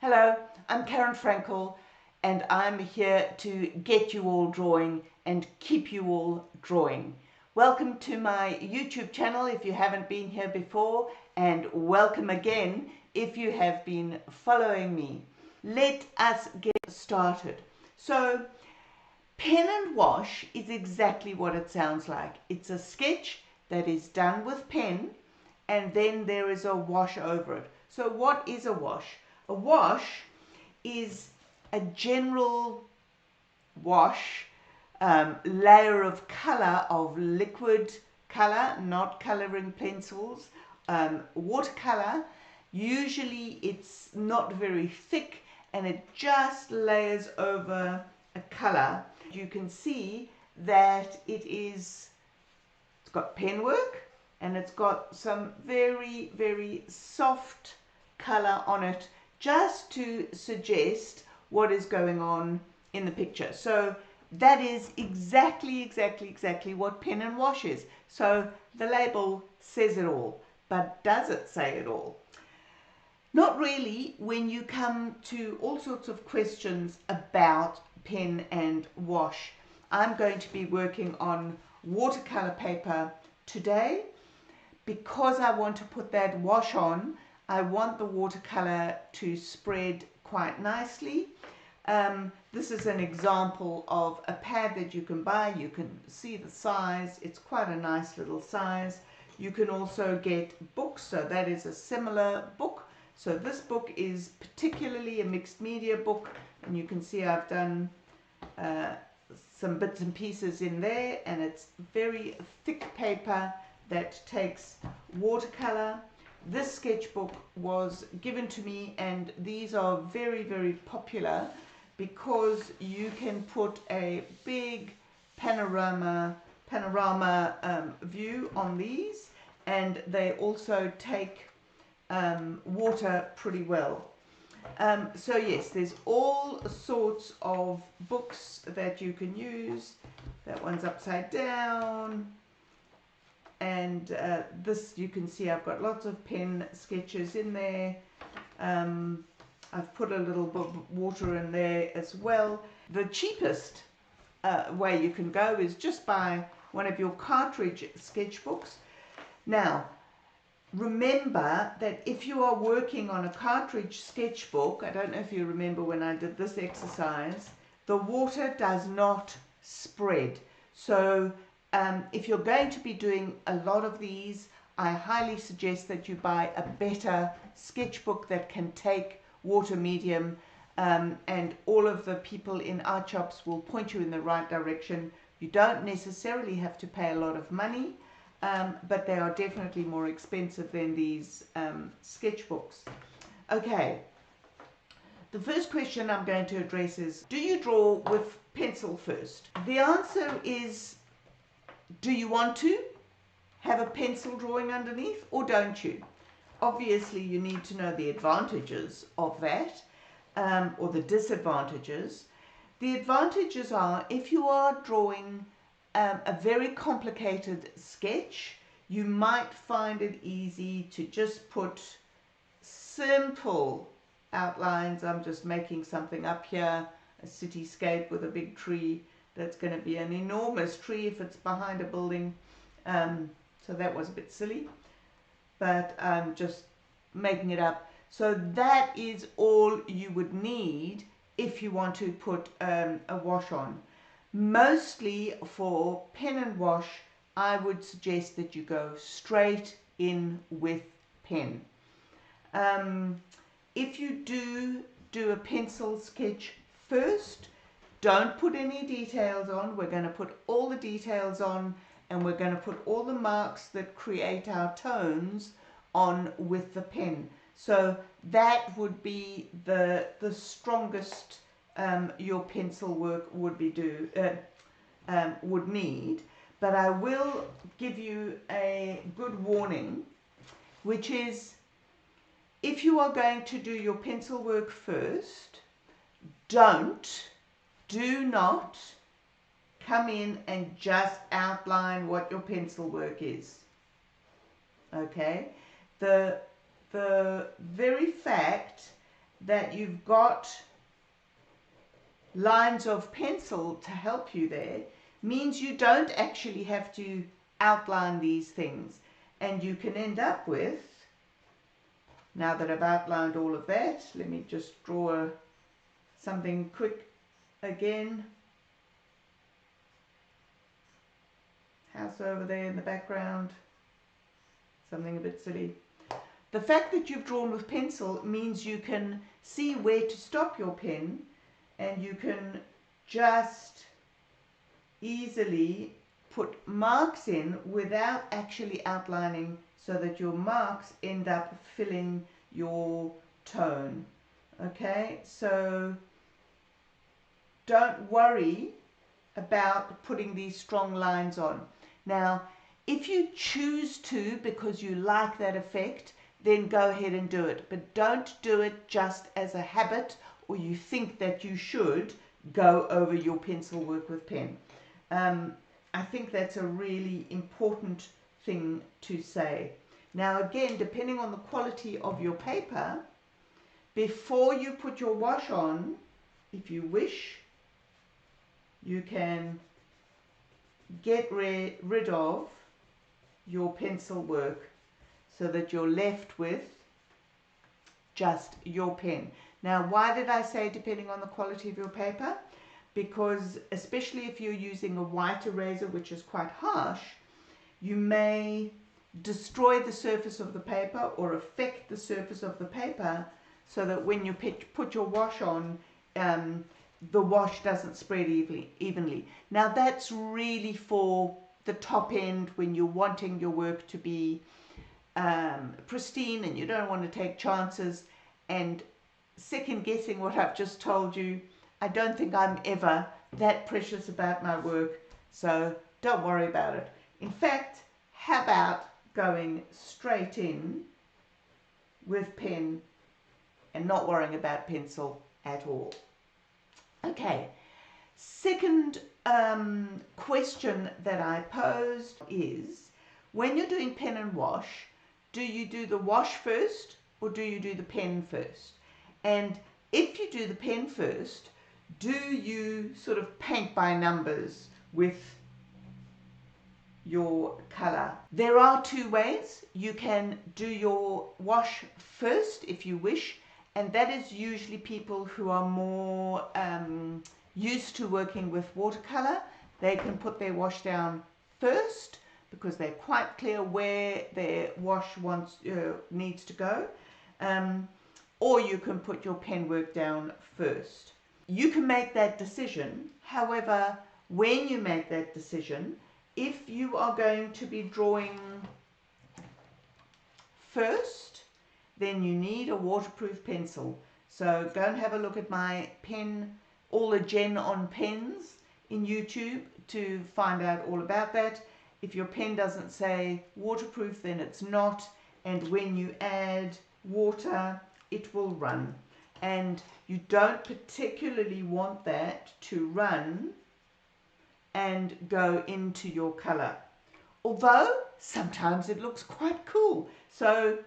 Hello, I'm Karen Frankel and I'm here to get you all drawing and keep you all drawing. Welcome to my YouTube channel if you haven't been here before, and welcome again if you have been following me. Let us get started. So, pen and wash is exactly what it sounds like. It's a sketch that is done with pen and then there is a wash over it. So what is a wash? A wash is a general wash, layer of color, of liquid color, not coloring pencils, watercolor. Usually it's not very thick and it just layers over a color. You can see that it's got pen work and it's got some very, very soft color on it, just to suggest what is going on in the picture. So that is exactly what pen and wash is. So the label says it all, but does it say it all? Not really when you come to all sorts of questions about pen and wash. I'm going to be working on watercolor paper today. Because I want to put that wash on, I want the watercolor to spread quite nicely. This is an example of a pad that you can buy. You can see the size. It's quite a nice little size. You can also get books, so that is a similar book. So this book is particularly a mixed media book, and you can see I've done some bits and pieces in there, and it's very thick paper that takes watercolor. This sketchbook was given to me, and these are very, very popular because you can put a big panorama view on these, and they also take water pretty well. So yes, there's all sorts of books that you can use. That one's upside down. And this, you can see I've got lots of pen sketches in there. I've put a little bit of water in there as well. The cheapest way you can go is just buy one of your cartridge sketchbooks. Now, remember that if you are working on a cartridge sketchbook, I don't know if you remember when I did this exercise, the water does not spread. So if you're going to be doing a lot of these, I highly suggest that you buy a better sketchbook that can take water medium, and all of the people in art shops will point you in the right direction. You don't necessarily have to pay a lot of money, but they are definitely more expensive than these sketchbooks. Okay, the first question I'm going to address is, do you draw with pencil first? The answer is, do you want to have a pencil drawing underneath, or don't you? Obviously, you need to know the advantages of that, or the disadvantages. The advantages are, if you are drawing a very complicated sketch, you might find it easy to just put simple outlines. I'm just making something up here, a cityscape with a big tree. That's going to be an enormous tree if it's behind a building. So that was a bit silly, but I'm just making it up. So that is all you would need if you want to put a wash on. Mostly for pen and wash, I would suggest that you go straight in with pen. If you do a pencil sketch first, don't put any details on. We're going to put all the details on, and we're going to put all the marks that create our tones on with the pen. So that would be the strongest your pencil work would need. But I will give you a good warning, which is, if you are going to do your pencil work first, do not come in and just outline what your pencil work is. Okay? The very fact that you've got lines of pencil to help you there means you don't actually have to outline these things, and you can end up with, now that I've outlined all of that, let me just draw something quick again. House over there in the background, something a bit silly. The fact that you've drawn with pencil means you can see where to stop your pen, and you can just easily put marks in without actually outlining, so that your marks end up filling your tone. Okay, so don't worry about putting these strong lines on. Now, if you choose to because you like that effect, then go ahead and do it. But don't do it just as a habit, or you think that you should go over your pencil work with pen. I think that's a really important thing to say. Now again, depending on the quality of your paper, before you put your wash on, if you wish, you can get rid of your pencil work so that you're left with just your pen. Now, why did I say depending on the quality of your paper? Because especially if you're using a white eraser, which is quite harsh, you may destroy the surface of the paper or affect the surface of the paper, so that when you put your wash on, the wash doesn't spread evenly. Now that's really for the top end, when you're wanting your work to be pristine and you don't want to take chances and second guessing what I've just told you. I don't think I'm ever that precious about my work, so don't worry about it. In fact, how about going straight in with pen and not worrying about pencil at all? Okay, second question that I posed is, when you're doing pen and wash, do you do the wash first or do you do the pen first? And if you do the pen first, do you sort of paint by numbers with your color? There are two ways. You can do your wash first if you wish, and that is usually people who are more used to working with watercolor. They can put their wash down first because they're quite clear where their wash needs to go, or you can put your pen work down first. You can make that decision. However, when you make that decision, if you are going to be drawing first, then you need a waterproof pencil. So go and have a look at my pen, all the Jen on pens in YouTube to find out all about that. If your pen doesn't say waterproof, then it's not, and when you add water, it will run. And you don't particularly want that to run and go into your color, although sometimes it looks quite cool. So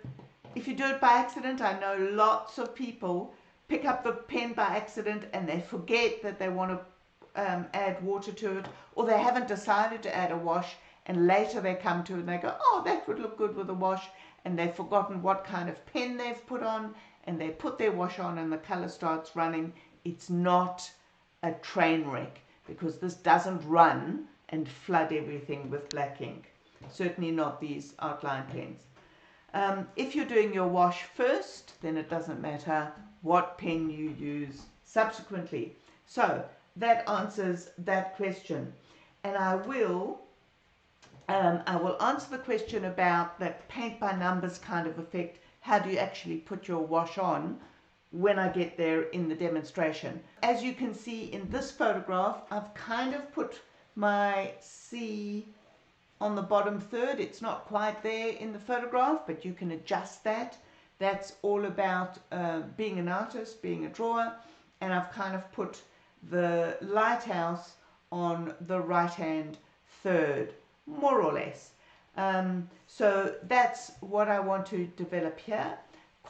if you do it by accident, I know lots of people pick up the pen by accident and they forget that they want to add water to it, or they haven't decided to add a wash, and later they come to it and they go, oh, that would look good with a wash, and they've forgotten what kind of pen they've put on, and they put their wash on and the color starts running. It's not a train wreck, because this doesn't run and flood everything with black ink. Certainly not these outline pens. If you're doing your wash first, then it doesn't matter what pen you use subsequently. So that answers that question. And I will answer the question about that paint by numbers kind of effect. How do you actually put your wash on when I get there in the demonstration? As you can see in this photograph, I've kind of put my C on the bottom third. It's not quite there in the photograph, but you can adjust that. That's all about being an artist, being a drawer, and I've kind of put the lighthouse on the right hand third, more or less. So that's what I want to develop here.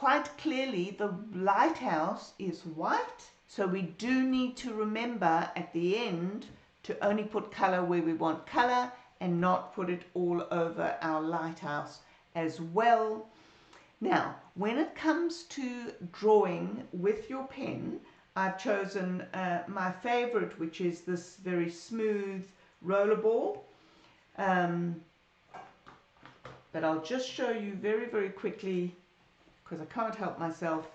quite clearly the lighthouse is white, so we do need to remember at the end to only put color where we want color and not put it all over our lighthouse as well. Now, when it comes to drawing with your pen, I've chosen my favorite, which is this very smooth rollerball. But I'll just show you very, very quickly, because I can't help myself.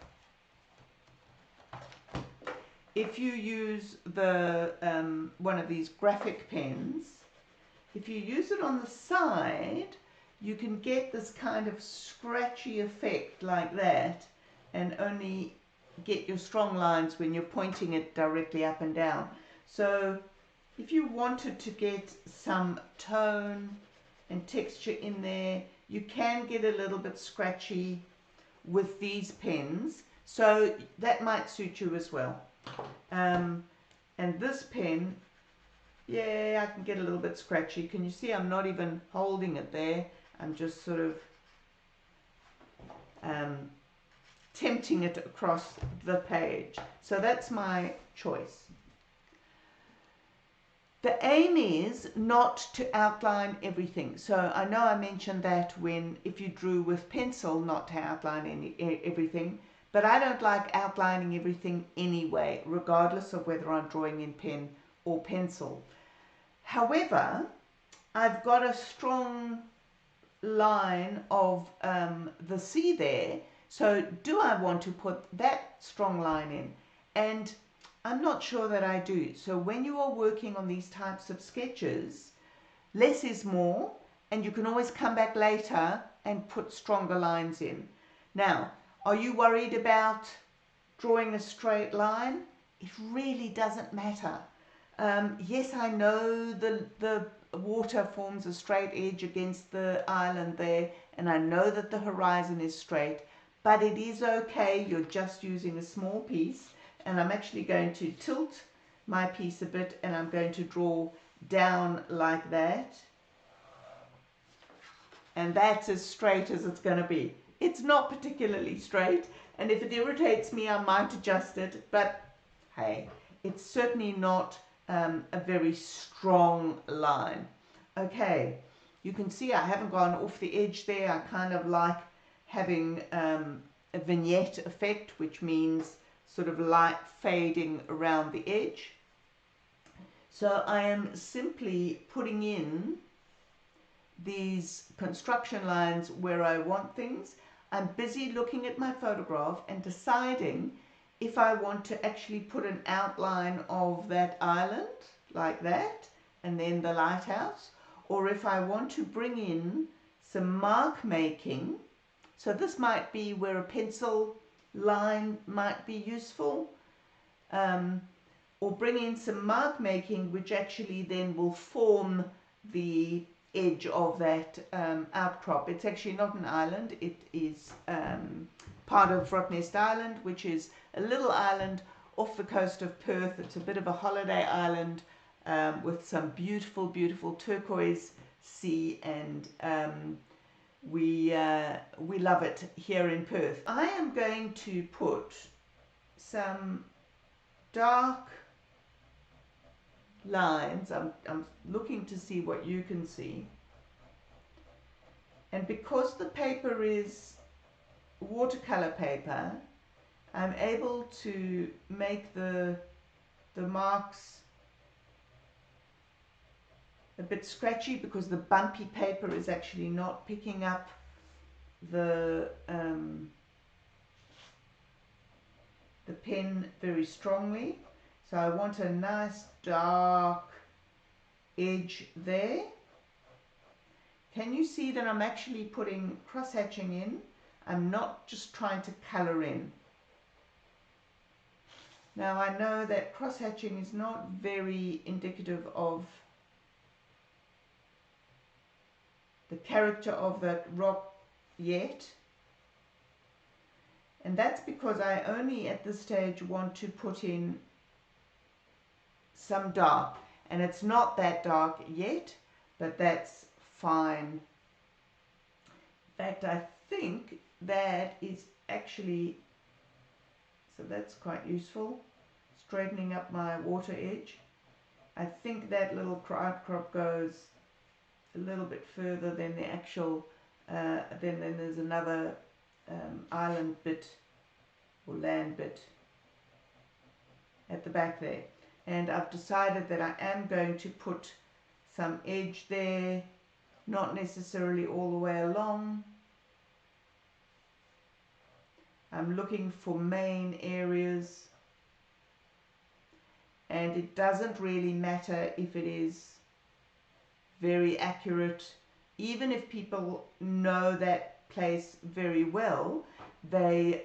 If you use the one of these graphic pens, if you use it on the side, you can get this kind of scratchy effect like that, and only get your strong lines when you're pointing it directly up and down. So if you wanted to get some tone and texture in there, you can get a little bit scratchy with these pens, so that might suit you as well. And this pen, yeah, I can get a little bit scratchy. Can you see I'm not even holding it there? I'm just sort of tempting it across the page. So that's my choice. The aim is not to outline everything. So I know I mentioned that if you drew with pencil, not to outline everything, but I don't like outlining everything anyway, regardless of whether I'm drawing in pen or pencil. However, I've got a strong line of the sea there, so do I want to put that strong line in? And I'm not sure that I do. So when you are working on these types of sketches, less is more, and you can always come back later and put stronger lines in. Now, are you worried about drawing a straight line? It really doesn't matter. Yes, I know the water forms a straight edge against the island there, and I know that the horizon is straight, but it is okay. You're just using a small piece. And I'm actually going to tilt my piece a bit, and I'm going to draw down like that. And that's as straight as it's going to be. It's not particularly straight, and if it irritates me, I might adjust it. But hey, it's certainly not a very strong line. Okay, you can see I haven't gone off the edge there. I kind of like having a vignette effect, which means sort of light fading around the edge. So I am simply putting in these construction lines where I want things. I'm busy looking at my photograph and deciding if I want to actually put an outline of that island like that and then the lighthouse, or if I want to bring in some mark making. So this might be where a pencil line might be useful, or bring in some mark making which actually then will form the edge of that outcrop. It's actually not an island, it is part of Rottnest Island, which is a little island off the coast of Perth. It's a bit of a holiday island with some beautiful, beautiful turquoise sea, and we love it here in Perth. I am going to put some dark lines. I'm looking to see what you can see. And because the paper is watercolor paper, I'm able to make the marks a bit scratchy because the bumpy paper is actually not picking up the pen very strongly. So I want a nice dark edge there. Can you see that I'm actually putting cross-hatching in? I'm not just trying to color in. Now I know that cross-hatching is not very indicative of the character of that rock yet, and that's because I only at this stage want to put in some dark, and it's not that dark yet, but that's fine. In fact, I think that is actually, so that's quite useful, straightening up my water edge. I think that little outcrop goes a little bit further than the actual, then there's another island bit or land bit at the back there. And I've decided that I am going to put some edge there, not necessarily all the way along. I'm looking for main areas, and it doesn't really matter if it is very accurate. Even if people know that place very well, they're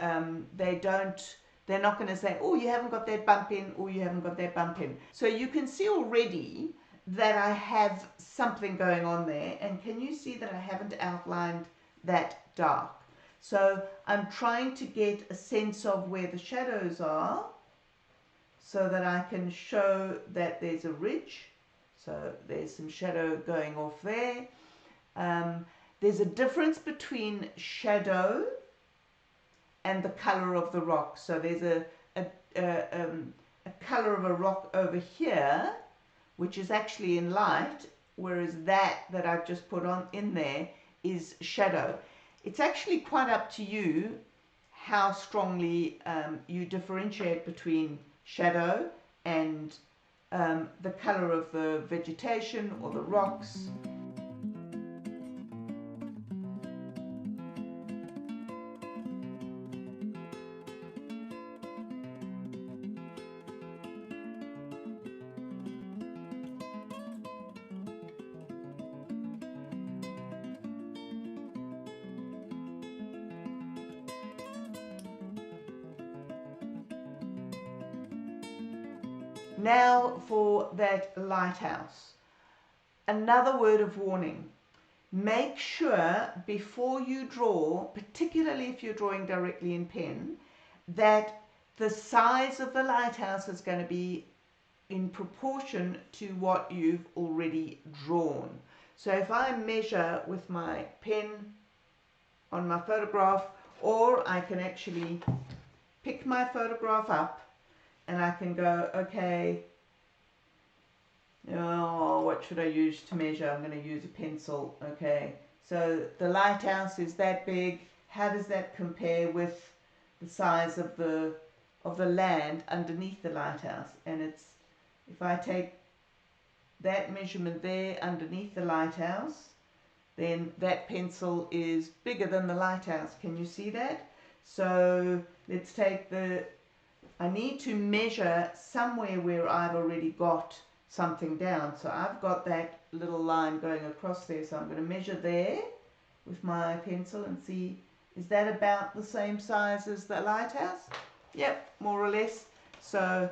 not going to say, oh, you haven't got that bump in, or you haven't got that bump in. So you can see already that I have something going on there, and can you see that I haven't outlined that dark? So I'm trying to get a sense of where the shadows are so that I can show that there's a ridge. So there's some shadow going off there. There's a difference between shadow and the color of the rock. So there's a color of a rock over here, which is actually in light, whereas that I've just put on in there is shadow. It's actually quite up to you how strongly you differentiate between shadow and the color of the vegetation or the rocks. Now for that lighthouse. Another word of warning. Make sure before you draw, particularly if you're drawing directly in pen, that the size of the lighthouse is going to be in proportion to what you've already drawn. So if I measure with my pen on my photograph, or I can actually pick my photograph up and I can go, okay, oh, what should I use to measure? I'm going to use a pencil. Okay, so the lighthouse is that big. How does that compare with the size of the land underneath the lighthouse? And it's, if I take that measurement there underneath the lighthouse, then that pencil is bigger than the lighthouse. Can you see that? So let's take I need to measure somewhere where I've already got something down. So I've got that little line going across there. So I'm going to measure there with my pencil and see, is that about the same size as the lighthouse? Yep, more or less. So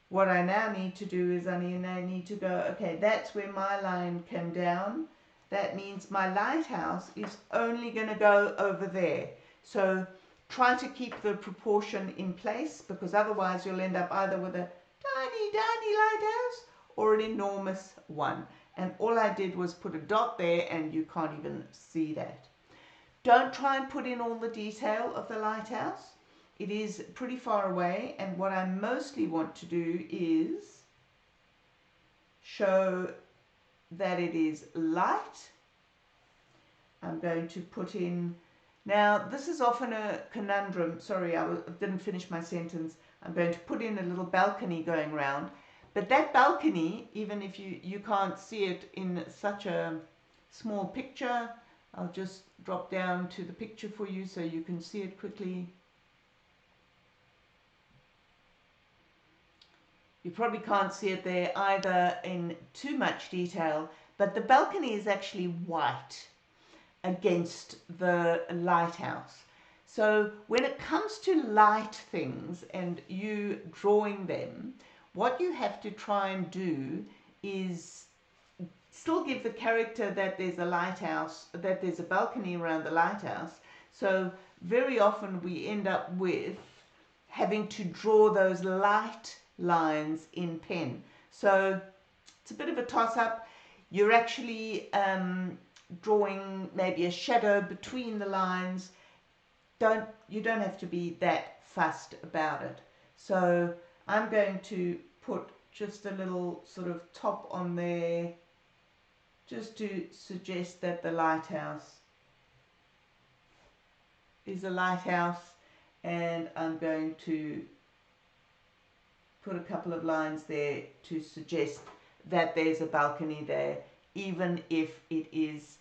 what I now need to do is I need to go, okay, that's where my line came down. That means my lighthouse is only going to go over there. So try to keep the proportion in place, because otherwise you'll end up either with a tiny, tiny lighthouse or an enormous one. And all I did was put a dot there, and you can't even see that. Don't try and put in all the detail of the lighthouse. It is pretty far away, and what I mostly want to do is show that it is light. I'm going to put in, now this is often a conundrum, sorry I didn't finish my sentence. I'm going to put in a little balcony going round, but that balcony, even if you can't see it in such a small picture, I'll just drop down to the picture for you so you can see it quickly. You probably can't see it there either in too much detail, but the balcony is actually white against the lighthouse. So when it comes to light things and you drawing them, what you have to try and do is still give the character that there's a lighthouse, that there's a balcony around the lighthouse. So very often we end up with having to draw those light lines in pen. So it's a bit of a toss-up. You're actually drawing maybe a shadow between the lines. you don't have to be that fussed about it. So I'm going to put just a little sort of top on there, just to suggest that the lighthouse is a lighthouse, and I'm going to put a couple of lines there to suggest that there's a balcony there, even if it is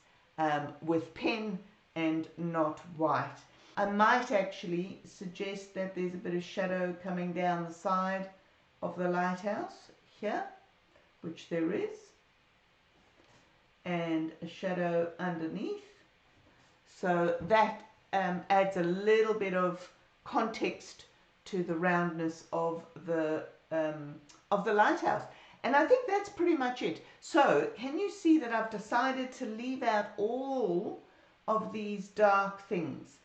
with pen and not white. I might actually suggest that there's a bit of shadow coming down the side of the lighthouse here, which there is, and a shadow underneath. So that adds a little bit of context to the roundness of the lighthouse. And I think that's pretty much it. So can you see that I've decided to leave out all of these dark things?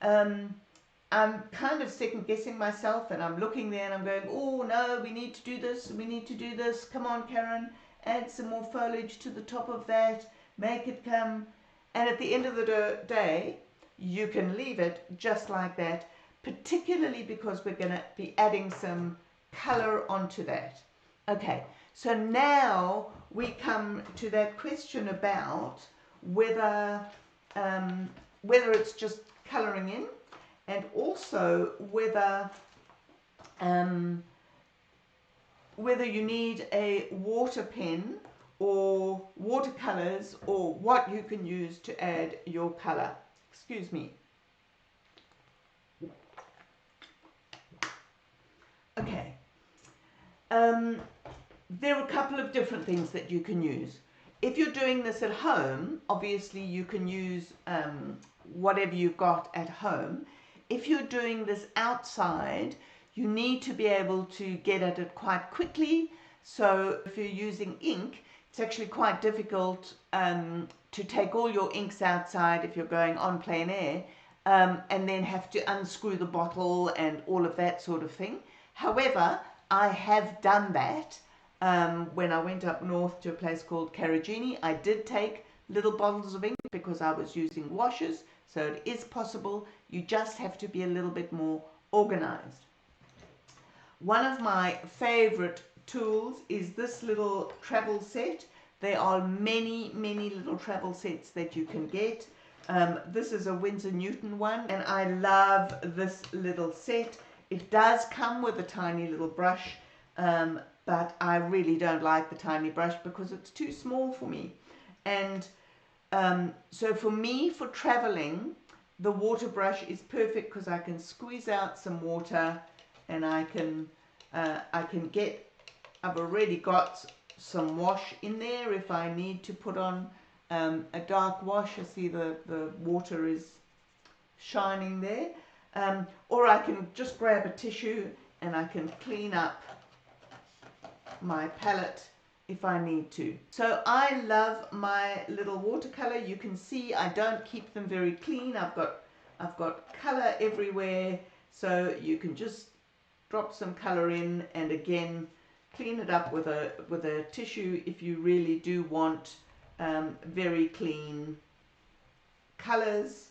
I'm kind of second guessing myself, and I'm looking there and I'm going, oh no, we need to do this, we need to do this, come on Karen, add some more foliage to the top of that, make it come. And at the end of the day, you can leave it just like that, particularly because we're going to be adding some color onto that. Okay, so now we come to that question about whether it's just coloring in, and also whether you need a water pen or watercolors, or what you can use to add your color. Excuse me. Okay. There are a couple of different things that you can use. If you're doing this at home, obviously you can use whatever you've got at home. If you're doing this outside, you need to be able to get at it quite quickly. So if you're using ink, it's actually quite difficult to take all your inks outside if you're going on plein air, and then have to unscrew the bottle and all of that sort of thing. However, I have done that when I went up north to a place called Carragini. I did take little bottles of ink because I was using washes, so it is possible. You just have to be a little bit more organized. One of my favorite tools is this little travel set. There are many little travel sets that you can get. This is a Winsor Newton one, and I love this little set. It does come with a tiny little brush, but I really don't like the tiny brush because it's too small for me. And so for me, for traveling, the water brush is perfect because I can squeeze out some water, and I can get, I've already got some wash in there if I need to put on a dark wash. I see the water is shining there. Or I can just grab a tissue and I can clean up my palette if I need to. So I love my little watercolor. You can see I don't keep them very clean. I've got color everywhere, so you can just drop some color in and again clean it up with a tissue if you really do want very clean colors.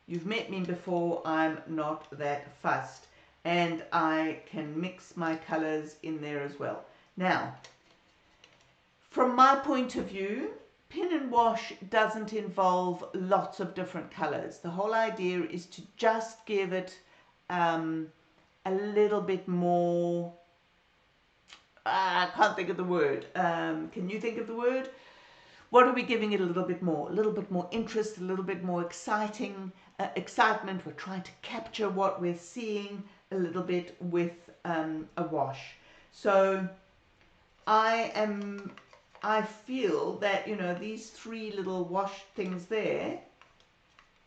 You've met me before, I'm not that fussed, and I can mix my colors in there as well. Now, from my point of view, pen and wash doesn't involve lots of different colors. The whole idea is to just give it a little bit more, I can't think of the word. Can you think of the word? What are we giving it a little bit more? A little bit more interest, a little bit more excitement. We're trying to capture what we're seeing a little bit with a wash. So I feel that, you know, these three little wash things there,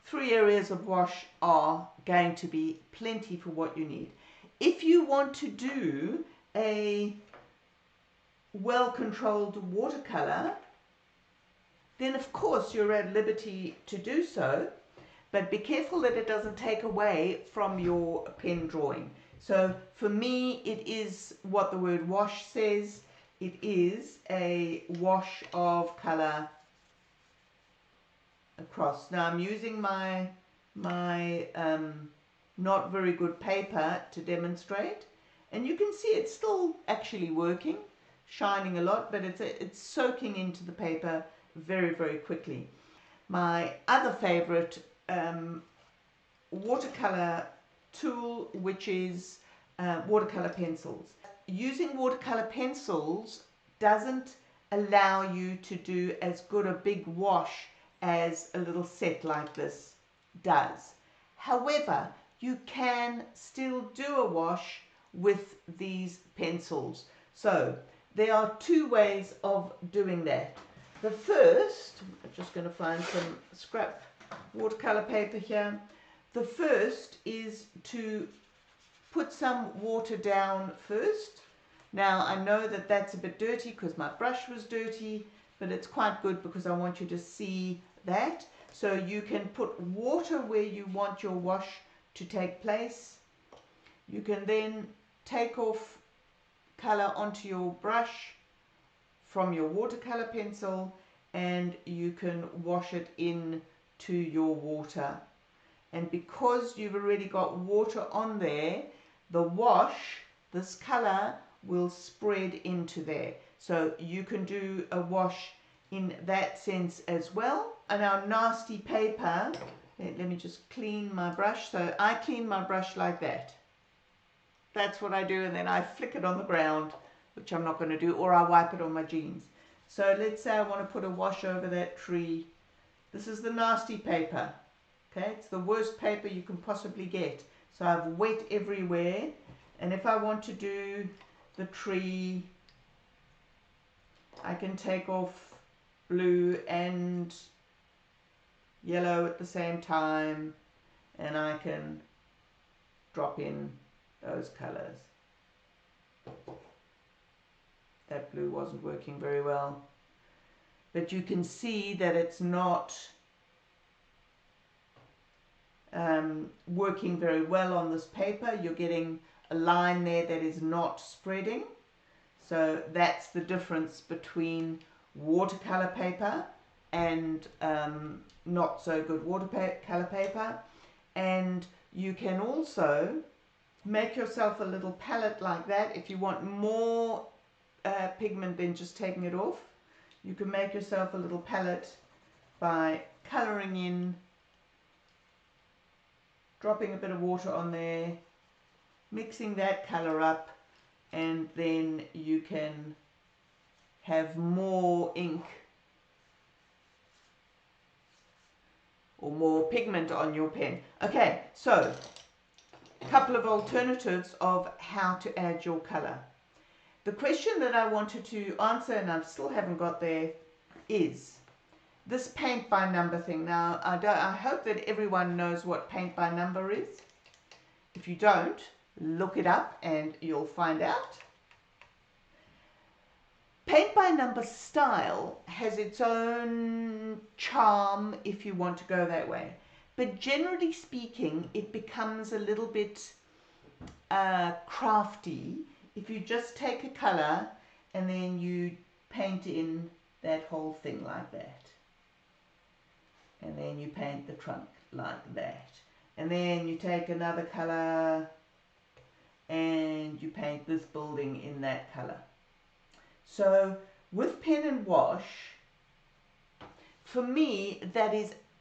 3 areas of wash are going to be plenty for what you need. If you want to do a well-controlled watercolor, then of course you're at liberty to do so, but be careful that it doesn't take away from your pen drawing. So for me, it is what the word wash says. It is a wash of color across. Now I'm using my my not very good paper to demonstrate, and you can see it's still actually working, shining a lot, but it's soaking into the paper very, very quickly. My other favorite watercolor tool, which is watercolor pencils. Using watercolor pencils doesn't allow you to do as good a big wash as a little set like this does. However, you can still do a wash with these pencils. So there are two ways of doing that. The first, I'm just going to find some scrap watercolor paper here. The first is to put some water down first. Now I know that that's a bit dirty because my brush was dirty, but it's quite good because I want you to see that. So you can put water where you want your wash to take place. You can then take off color onto your brush from your watercolor pencil, and you can wash it in to your water. And because you've already got water on there, the wash, this color, will spread into there. So you can do a wash in that sense as well. And our nasty paper, let me just clean my brush. So I clean my brush like that. That's what I do, and then I flick it on the ground, which I'm not going to do, or I wipe it on my jeans. So let's say I want to put a wash over that tree. This is the nasty paper. Okay, it's the worst paper you can possibly get. So I've wet everywhere, and if I want to do the tree, I can take off blue and yellow at the same time, and I can drop in those colors. That blue wasn't working very well, but you can see that it's not working very well on this paper. You're getting a line there that is not spreading. So that's the difference between watercolor paper and not so good watercolor paper. And you can also make yourself a little palette like that. If you want more pigment than just taking it off, you can make yourself a little palette by coloring in, dropping a bit of water on there, mixing that color up, and then you can have more ink or more pigment on your pen. Okay, so a couple of alternatives of how to add your color. The question that I wanted to answer, and I still haven't got there, is this paint by number thing. Now, I hope that everyone knows what paint by number is. If you don't, look it up and you'll find out. Paint by number style has its own charm if you want to go that way. But generally speaking, it becomes a little bit crafty if you just take a color and then you paint in that whole thing like that. And then you paint the trunk like that. And then you take another color and you paint this building in that color. So with pen and wash, for me, that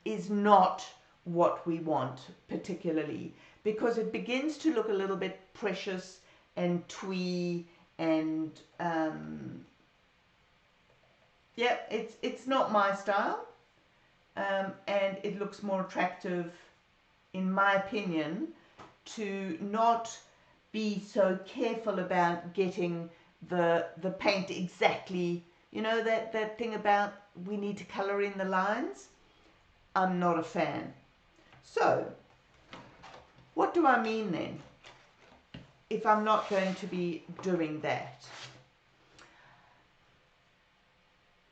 is not what we want particularly, because it begins to look a little bit precious and twee, and yeah, it's not my style, and it looks more attractive, in my opinion, to not be so careful about getting the paint exactly, you know, that thing about we need to color in the lines. I'm not a fan. So what do I mean then if I'm not going to be doing that?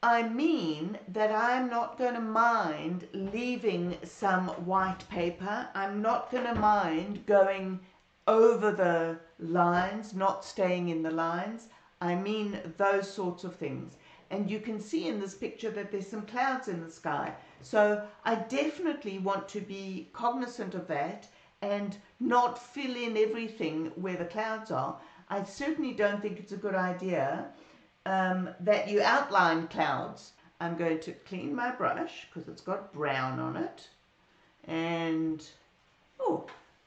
I mean that I'm not going to mind leaving some white paper. I'm not going to mind going over the lines, not staying in the lines. I mean those sorts of things. and you can see in this picture that there's some clouds in the sky. So I definitely want to be cognizant of that and not fill in everything where the clouds are. I certainly don't think it's a good idea that you outline clouds. I'm going to clean my brush because it's got brown on it, and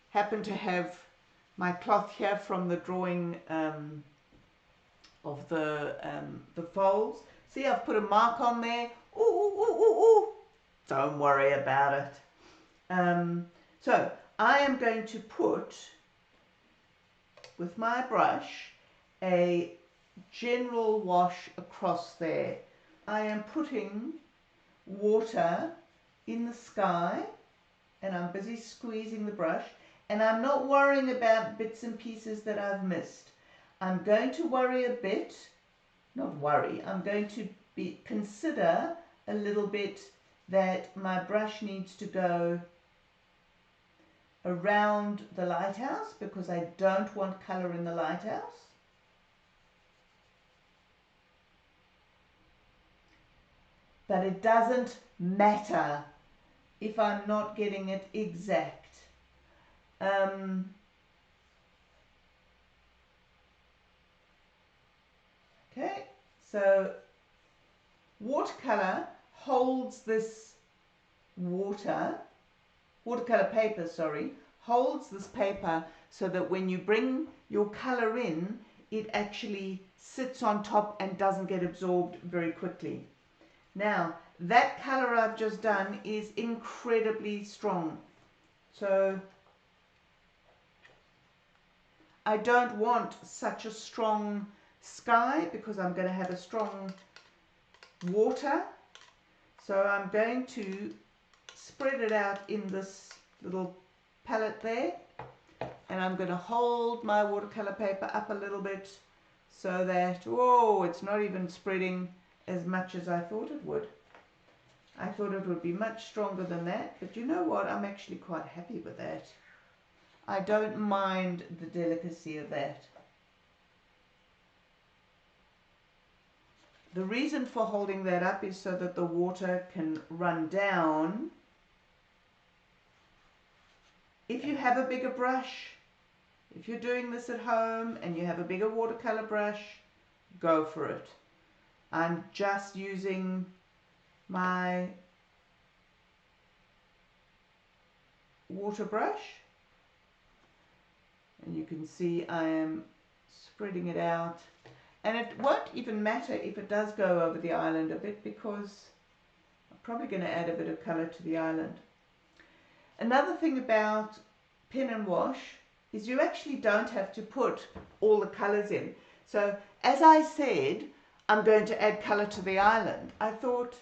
happen to have my cloth here from the drawing of the folds. See, I've put a mark on there. Ooh. Don't worry about it. So I am going to put, with my brush, a general wash across there. I am putting water in the sky, and I'm busy squeezing the brush, and I'm not worrying about bits and pieces that I've missed. I'm going to worry a bit, not worry, I'm going to consider a little bit that my brush needs to go around the lighthouse because I don't want colour in the lighthouse. But it doesn't matter if I'm not getting it exact. Okay, so watercolor holds this watercolor paper, holds this paper so that when you bring your color in, it actually sits on top and doesn't get absorbed very quickly. Now, that color I've just done is incredibly strong. So I don't want such a strong sky because I'm going to have a strong water. So I'm going to spread it out in this little palette there, and I'm going to hold my watercolor paper up a little bit so that, it's not even spreading as much as I thought it would. I thought it would be much stronger than that, but you know what, I'm actually quite happy with that. I don't mind the delicacy of that. The reason for holding that up is so that the water can run down. If you have a bigger brush, if you're doing this at home and you have a bigger watercolor brush, go for it. I'm just using my water brush, and you can see I am spreading it out, and it won't even matter if it does go over the island a bit because I'm probably going to add a bit of color to the island. Another thing about pen and wash is you actually don't have to put all the colors in. So as I said, I'm going to add color to the island. I thought,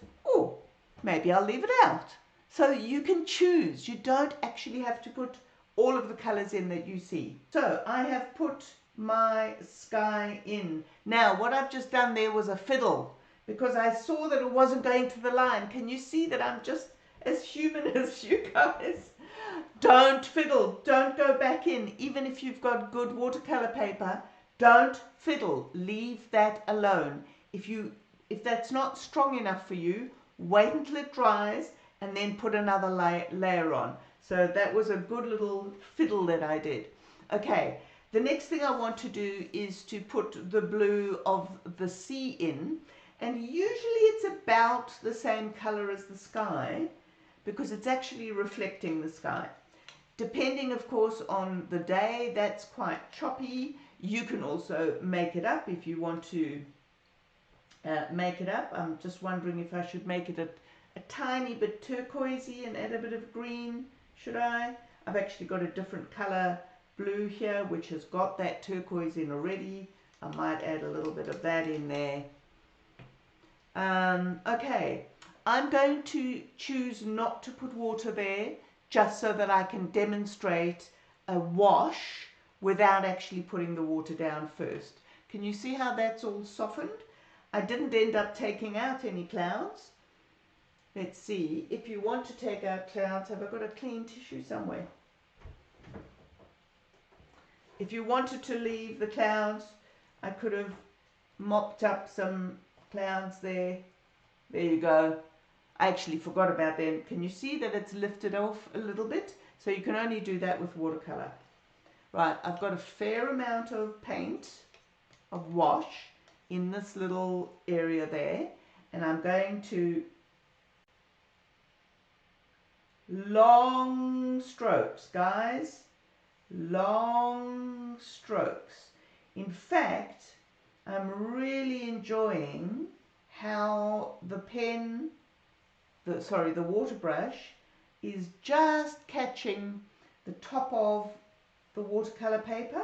maybe I'll leave it out. So you can choose. You don't actually have to put all of the colors in that you see. So I have put my sky in. Now what I've just done there was a fiddle because I saw that it wasn't going to the line. Can you see that I'm just as human as you guys? Don't fiddle. Don't go back in. Even if you've got good watercolor paper, don't fiddle. Leave that alone. If that's not strong enough for you, wait until it dries and then put another layer on. So that was a good little fiddle that I did. Okay, the next thing I want to do is to put the blue of the sea in, and usually it's about the same color as the sky because it's actually reflecting the sky. Depending, of course, on the day, that's quite choppy. You can also make it up if you want to make it up. I'm just wondering if I should make it a tiny bit turquoisey and add a bit of green. Should I? I've actually got a different color blue here which has got that turquoise in already. I might add a little bit of that in there. Okay, I'm going to choose not to put water there just so that I can demonstrate a wash without actually putting the water down first. Can you see how that's all softened? I didn't end up taking out any clouds. Let's see, if you want to take out clouds, have I got a clean tissue somewhere? If you wanted to leave the clouds, I could have mopped up some clouds there. There you go. I actually forgot about them. Can you see that it's lifted off a little bit? So you can only do that with watercolor. Right, I've got a fair amount of paint, of wash, in this little area there. And I'm going to long strokes, guys. Long strokes. In fact, I'm really enjoying how the pen, the water brush is just catching the top of the watercolor paper,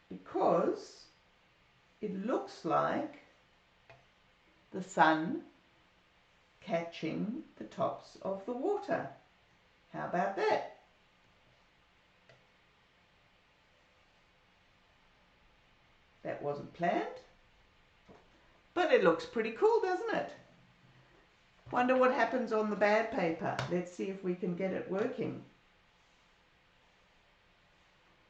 because it looks like the sun catching the tops of the water. How about that? That wasn't planned, but it looks pretty cool, doesn't it? Wonder what happens on the bad paper. Let's see if we can get it working.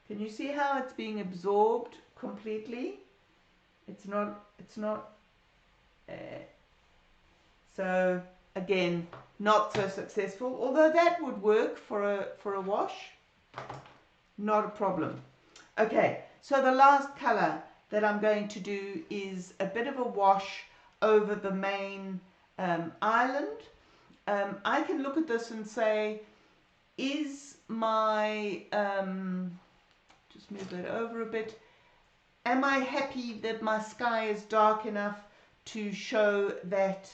Can you see how it's being absorbed completely? It's not, so again, not so successful, although that would work for a wash. Not a problem. Okay, so the last color that I'm going to do is a bit of a wash over the main island. I can look at this and say, is my, just move that over a bit, am I happy that my sky is dark enough to show that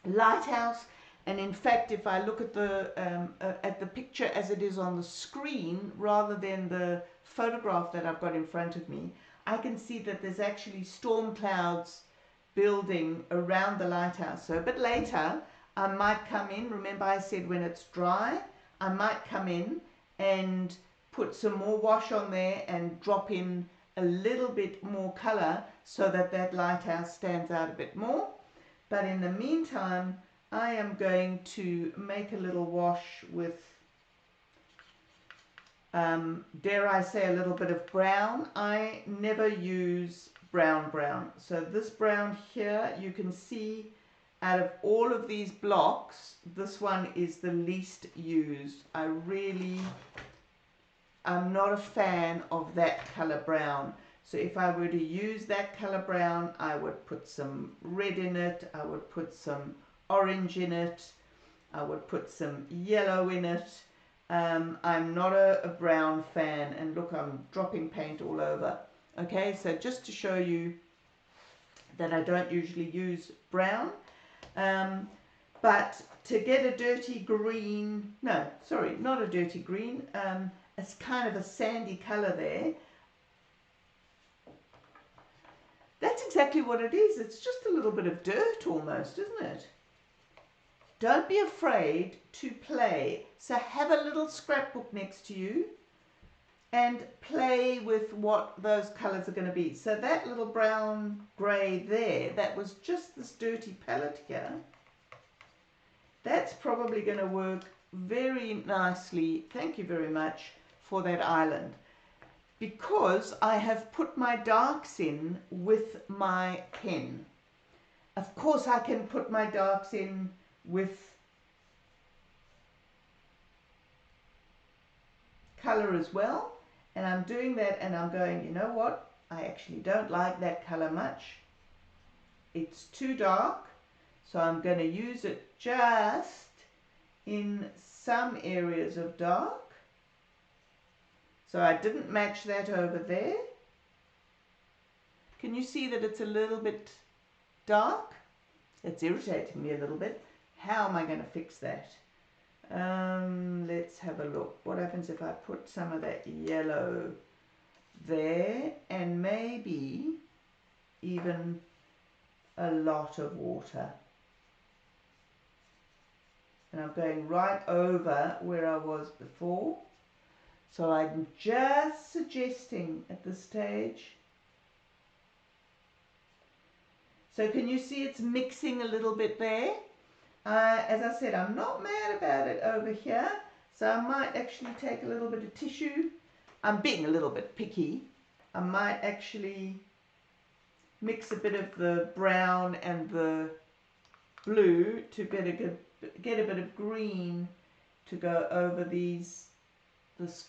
lighthouse? And in fact, if I look at the picture as it is on the screen rather than the photograph that I've got in front of me, I can see that there's actually storm clouds building around the lighthouse. So a bit later I might come in, remember I said when it's dry, I might come in and put some more wash on there and drop in a little bit more color so that that lighthouse stands out a bit more. But in the meantime, I am going to make a little wash with, dare I say, a little bit of brown. I never use brown. So this brown here, you can see out of all of these blocks, this one is the least used. I'm not a fan of that color brown. So if I were to use that color brown, I would put some red in it, I would put some orange in it, I would put some yellow in it. I'm not a brown fan, and look, I'm dropping paint all over. Okay, so just to show you that I don't usually use brown, but to get a dirty green, no, sorry, not a dirty green, it's kind of a sandy color there. That's exactly what it is. It's just a little bit of dirt almost, isn't it? Don't be afraid to play. So have a little scrapbook next to you and play with what those colors are going to be. So that little brown grey there, that was just this dirty palette here. That's probably going to work very nicely, thank you very much, for that island. Because I have put my darks in with my pen. Of course I can put my darks in with color as well, and I'm doing that, and I'm going, you know what, I actually don't like that color much. It's too dark, so I'm going to use it just in some areas of dark. So I didn't match that over there. Can you see that it's a little bit dark? It's irritating me a little bit. How am I going to fix that? Let's have a look. What happens if I put some of that yellow there and maybe even a lot of water? And I'm going right over where I was before. So I'm just suggesting at this stage. So can you see it's mixing a little bit there? As I said, I'm not mad about it over here. So I might actually take a little bit of tissue. I'm being a little bit picky. I might actually mix a bit of the brown and the blue to get a bit of green to go over this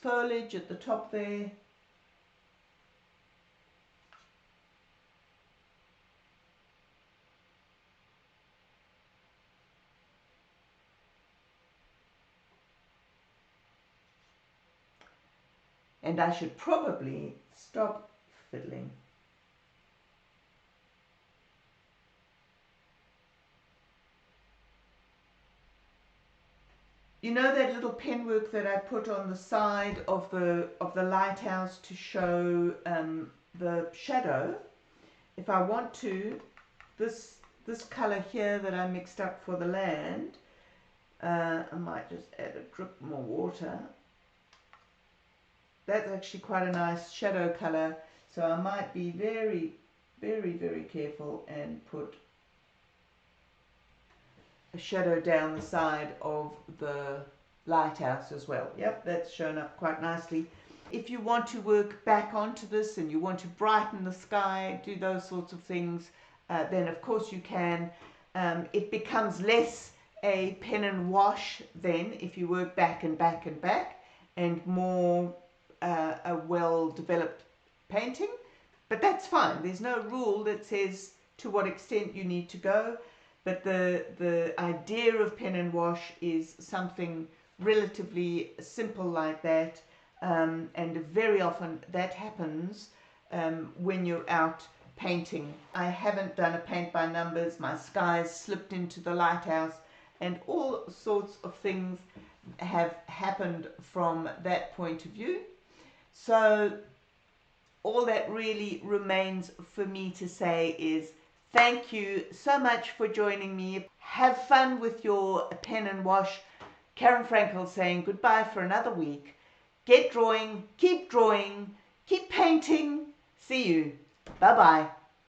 foliage at the top there. And I should probably stop fiddling. You know that little penwork that I put on the side of the lighthouse to show the shadow? If I want to, this colour here that I mixed up for the land, I might just add a drip more water. That's actually quite a nice shadow colour, so I might be very, very, very careful and put a shadow down the side of the lighthouse as well. Yep, that's shown up quite nicely. If you want to work back onto this and you want to brighten the sky, do those sorts of things, then of course you can. It becomes less a pen and wash then if you work back and back and back, and more a well-developed painting, but that's fine. There's no rule that says to what extent you need to go, but the idea of pen and wash is something relatively simple like that, and very often that happens when you're out painting. I haven't done a paint by numbers, my skies slipped into the lighthouse, and all sorts of things have happened from that point of view. So all that really remains for me to say is thank you so much for joining me. Have fun with your pen and wash. Karen Frankel saying goodbye for another week. Get drawing, keep painting. See you. Bye-bye.